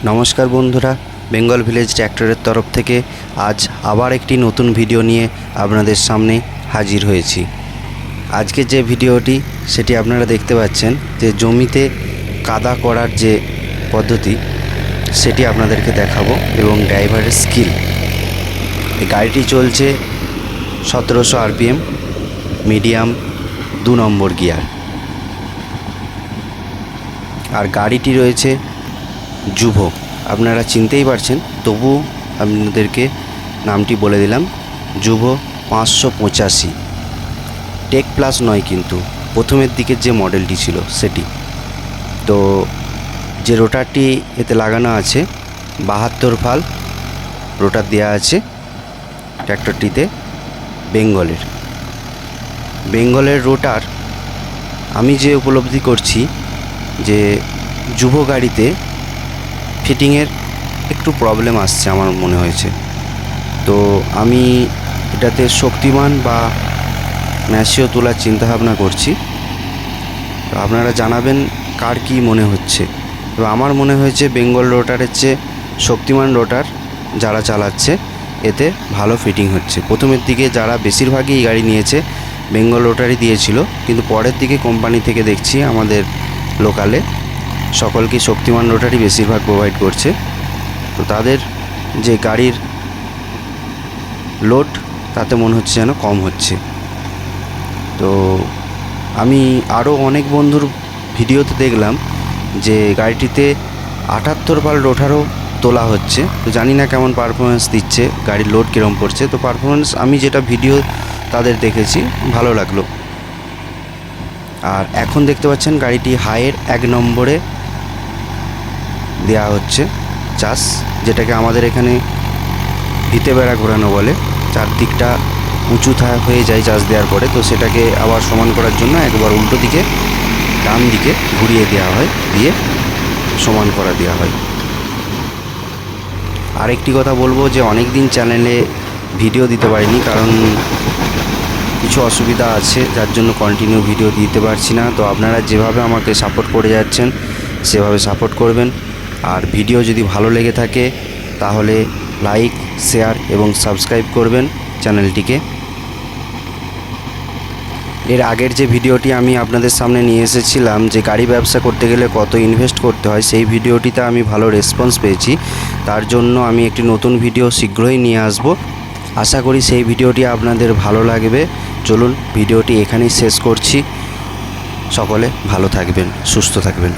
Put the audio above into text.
নমস্কার বন্ধুরা, বেঙ্গল ভিলেজ ট্র্যাক্টরের তরফ থেকে আজ আবার একটি নতুন ভিডিও নিয়ে আপনাদের সামনে হাজির হয়েছি। আজকে যে ভিডিওটি সেটি আপনারা দেখতে পাচ্ছেন যে জমিতে কাদা করার যে পদ্ধতি সেটি আপনাদেরকে দেখাবো এবং ড্রাইভারের স্কিল। এই গাড়িটি চলছে 1700 RPM, মিডিয়াম 2 নম্বর গিয়ার। আর গাড়িটি রয়েছে যুভো, আপনারা চিনতেই পারছেন, তবু আপনাদেরকে নামটি বলে দিলাম, যুভো 585। টেক প্লাস নয়, কিন্তু প্রথমের দিকের যে মডেলটি ছিল সেটি। তো যে রোটারটি এতে লাগানো আছে 72 ফাল রোটার দেওয়া আছে ট্র্যাক্টরটিতে, বেঙ্গলের রোটার। আমি যে উপলব্ধি করছি যে যুভো গাড়িতে ফিটিংয়ের একটু প্রবলেম আসছে আমার মনে হয়েছে। তো আমি এটাতে শক্তিমান বা ম্যাসিও তোলার চিন্তাভাবনা করছি। তো আপনারা জানাবেন কার কী মনে হচ্ছে। তো আমার মনে হয়েছে বেঙ্গল রোটারের চেয়ে শক্তিমান রোটার যারা চালাচ্ছে এতে ভালো ফিটিং হচ্ছে। প্রথমের দিকে যারা বেশিরভাগই এই গাড়ি নিয়েছে বেঙ্গল রোটারই দিয়েছিল, কিন্তু পরের দিকে কোম্পানি থেকে দেখছি আমাদের লোকালে সকলকে শক্তিমান রোটারই বেশিরভাগ প্রোভাইড করছে। তো তাদের যে গাড়ির লোড তাতে মনে হচ্ছে যেন কম হচ্ছে। তো আমি আরও অনেক বন্ধুর ভিডিওতে দেখলাম যে গাড়িটিতে 78 ফাল রোটারও তোলা হচ্ছে। তো জানি না কেমন পারফরমেন্স দিচ্ছে, গাড়ির লোড কীরকম পড়ছে। তো পারফরমেন্স আমি যেটা ভিডিও তাদের দেখেছি ভালো লাগলো। আর এখন দেখতে পাচ্ছেন গাড়িটি হাইয়ের 1 নম্বরে দেওয়া হচ্ছে চাষ, যেটাকে আমাদের এখানে ভিতে বেড়া ঘোরানো বলে। চারদিকটা উঁচু হয়ে যায় চাষ দেওয়ার পরে, তো সেটাকে আবার সমান করার জন্য একবার উল্টো দিকে ডান দিকে ঘুরিয়ে দেওয়া হয়, দিয়ে সমান করা দেওয়া হয়। আরেকটি কথা বলবো যে অনেক দিন চ্যানেলে ভিডিও দিতে পারিনি, কারণ কিছু অসুবিধা আছে যার জন্য কন্টিনিউ ভিডিও দিতে পারছি না। তো আপনারা যেভাবে আমাকে সাপোর্ট করে যাচ্ছেন সেভাবে সাপোর্ট করবেন। আর ভিডিও যদি ভালো লেগে থাকে তাহলে লাইক, শেয়ার এবং সাবস্ক্রাইব করবেন চ্যানেলটিকে। এর আগের যে ভিডিওটি আমি আপনাদের সামনে নিয়ে এসেছিলাম যে গাড়ি ব্যবসা করতে গেলে কত ইনভেস্ট করতে হয়, সেই ভিডিওটিতে আমি ভালো রেসপন্স পেয়েছি। তার জন্য আমি একটি নতুন ভিডিও শীঘ্রই নিয়ে আসব। আশা করি সেই ভিডিওটি আপনাদের ভালো লাগবে। চলুন ভিডিওটি এখানেই শেষ করছি। সকলে ভালো থাকবেন, সুস্থ থাকবেন।